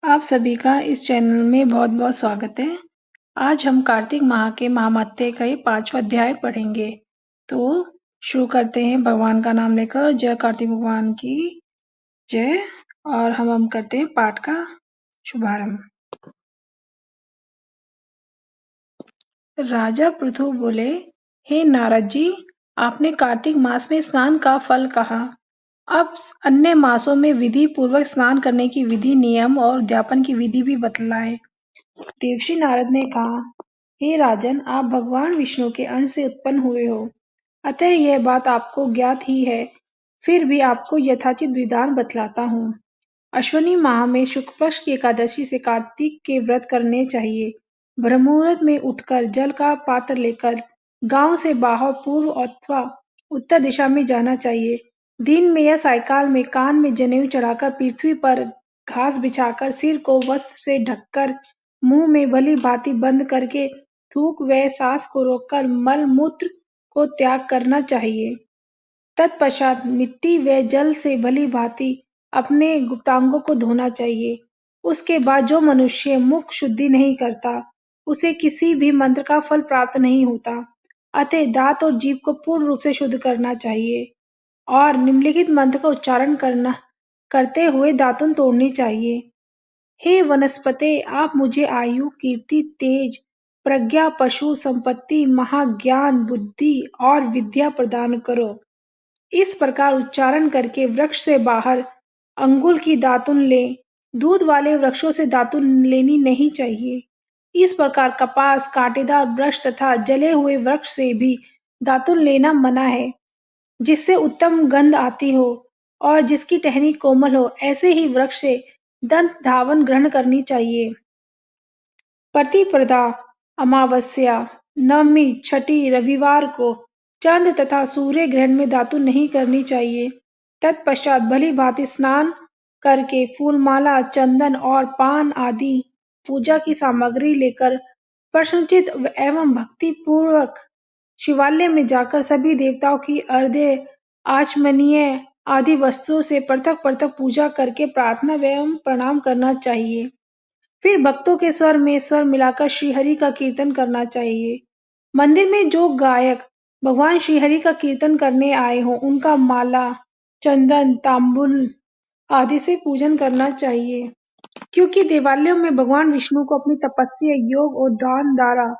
आप सभी का इस चैनल में बहुत-बहुत स्वागत है। आज हम कार्तिक माह के महात्म्य का ये 5वां अध्याय पढ़ेंगे। तो शुरू करते हैं भगवान का नाम लेकर। जय कार्तिक भगवान की जय। और हम करते हैं पाठ का शुभारंभ। राजा पृथु बोले, हे नारद जी, आपने कार्तिक मास में स्नान का फल कहा। अब अन्य मासों में विधि पूर्वक स्नान करने की विधि, नियम और उद्यापन की विधि भी बतलाए। देवर्षि नारद ने कहा, हे राजन, आप भगवान विष्णु के अंश से उत्पन्न हुए हो, अतः यह बात आपको ज्ञात ही है। फिर भी आपको यथाचित विधान बतलाता हूँ। अश्विनी माह में शुक्ल पक्ष की एकादशी से कार्तिक के व्रत करने चाहिए। ब्रह्ममुहूर्त में उठकर जल का पात्र लेकर गांव से बाहर पूर्व अथवा उत्तर दिशा में जाना चाहिए। दिन में या सायकाल में कान में जनेऊ चढ़ाकर पृथ्वी पर घास बिछाकर सिर को वस्त्र से ढककर मुंह में भली भांति बंद करके थूक व सांस को रोककर मल मूत्र को त्याग करना चाहिए। तत्पश्चात मिट्टी व जल से भली भांति अपने गुप्तांगों को धोना चाहिए। उसके बाद जो मनुष्य मुख शुद्धि नहीं करता, उसे किसी भी मंत्र का फल प्राप्त नहीं होता। अतः दांत और जीभ को पूर्ण रूप से शुद्ध करना चाहिए और निम्नलिखित मंत्र का उच्चारण करते हुए दातुन तोड़नी चाहिए। हे वनस्पते, आप मुझे आयु, कीर्ति, तेज, प्रज्ञा, पशु संपत्ति, महाज्ञान, बुद्धि और विद्या प्रदान करो। इस प्रकार उच्चारण करके वृक्ष से बाहर अंगुल की दातुन ले। दूध वाले वृक्षों से दातुन लेनी नहीं चाहिए। इस प्रकार कपास, कांटेदार वृक्ष तथा जले हुए वृक्ष से भी दातुन लेना मना है, जिससे उत्तम गंध आती हो और जिसकी टहनी कोमल हो, ऐसे ही वृक्ष से दंत धावन ग्रहण करनी चाहिए। प्रतिपदा, अमावस्या, नवमी, छठी, रविवार को चंद्र तथा सूर्य ग्रहण में दातुन नहीं करनी चाहिए। तत्पश्चात भली भांति स्नान करके फूलमाला, चंदन और पान आदि पूजा की सामग्री लेकर प्रसन्नचित्त एवं भक्ति पूर्वक शिवालय में जाकर सभी देवताओं की अर्घ्य, आचमनीय आदि वस्तुओं से पृथक पृथक पूजा करके प्रार्थना एवं प्रणाम करना चाहिए। फिर भक्तों के स्वर में स्वर मिलाकर श्रीहरि का कीर्तन करना चाहिए। मंदिर में जो गायक भगवान श्रीहरि का कीर्तन करने आए हों, उनका माला, चंदन, तांबुल आदि से पूजन करना चाहिए, क्योंकि देवालयों में भगवान विष्णु को अपनी तपस्या, योग और दान द्वारा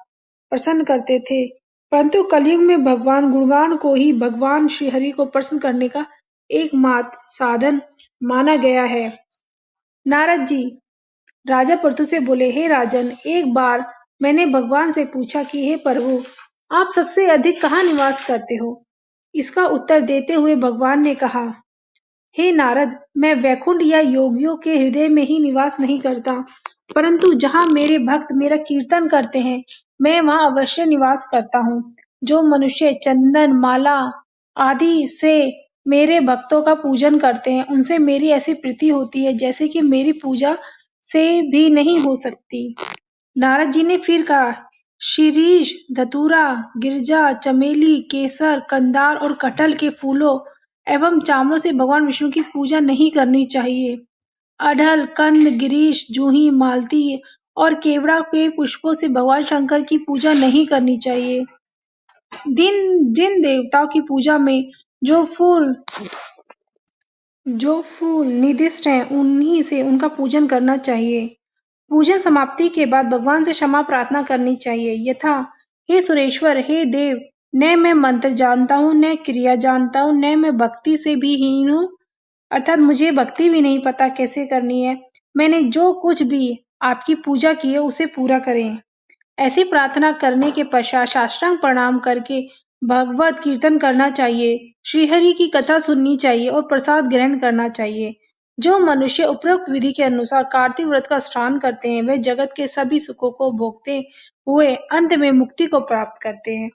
प्रसन्न करते थे। परंतु कलयुग में भगवान गुणगान को ही भगवान श्रीहरि को प्रसन्न करने का एकमात्र साधन माना गया है। नारद जी राजा पृथु से बोले, हे राजन, एक बार मैंने भगवान से पूछा कि हे प्रभु, आप सबसे अधिक कहाँ निवास करते हो? इसका उत्तर देते हुए भगवान ने कहा, हे नारद, मैं वैकुंठ या योगियों के हृदय में ही निवास नहीं करता, परंतु जहाँ मेरे भक्त मेरा कीर्तन करते हैं, मैं वहाँ अवश्य निवास करता हूँ। जो मनुष्य चंदन, माला आदि से मेरे भक्तों का पूजन करते हैं, उनसे मेरी ऐसी प्रीति होती है जैसे कि मेरी पूजा से भी नहीं हो सकती। नारद जी ने फिर कहा, शीरीष, धतूरा, गिरजा, चमेली, केसर, कंदार और कटहल के फूलों एवं चावलों से भगवान विष्णु की पूजा नहीं करनी चाहिए। अड़हल, कंद, गिरीश, जूही, मालती और केवड़ा के पुष्पों से भगवान शंकर की पूजा नहीं करनी चाहिए। जिन देवताओं की पूजा में जो फूल निर्दिष्ट हैं, उन्हीं से उनका पूजन करना चाहिए। पूजन समाप्ति के बाद भगवान से क्षमा प्रार्थना करनी चाहिए, यथा, हे सुरेश्वर, हे देव, न मैं मंत्र जानता हूँ, न क्रिया जानता हूँ, न मैं भक्ति से भी हीन हूँ, अर्थात मुझे भक्ति भी नहीं पता कैसे करनी है। मैंने जो कुछ भी आपकी पूजा की है, उसे पूरा करें। ऐसी प्रार्थना करने के पश्चात साष्टांग प्रणाम करके भगवत कीर्तन करना चाहिए, श्रीहरि की कथा सुननी चाहिए और प्रसाद ग्रहण करना चाहिए। जो मनुष्य उपरोक्त विधि के अनुसार कार्तिक व्रत का अनुष्ठान करते हैं, वे जगत के सभी सुखों को भोगते हुए अंत में मुक्ति को प्राप्त करते हैं।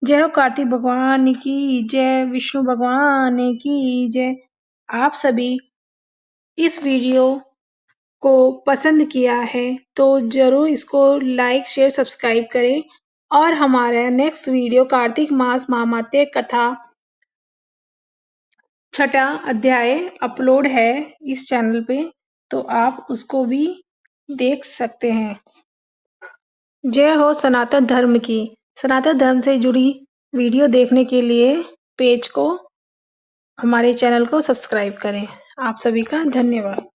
जय हो कार्तिक भगवान की जय, विष्णु भगवान की जय। आप सभी इस वीडियो को पसंद किया है तो जरूर इसको लाइक, शेयर, सब्सक्राइब करें। और हमारा नेक्स्ट वीडियो कार्तिक मास महात्म्य कथा 6वां अध्याय अपलोड है इस चैनल पे, तो आप उसको भी देख सकते हैं। जय हो सनातन धर्म की। सनातन धर्म से जुड़ी वीडियो देखने के लिए पेज को, हमारे चैनल को सब्सक्राइब करें। आप सभी का धन्यवाद।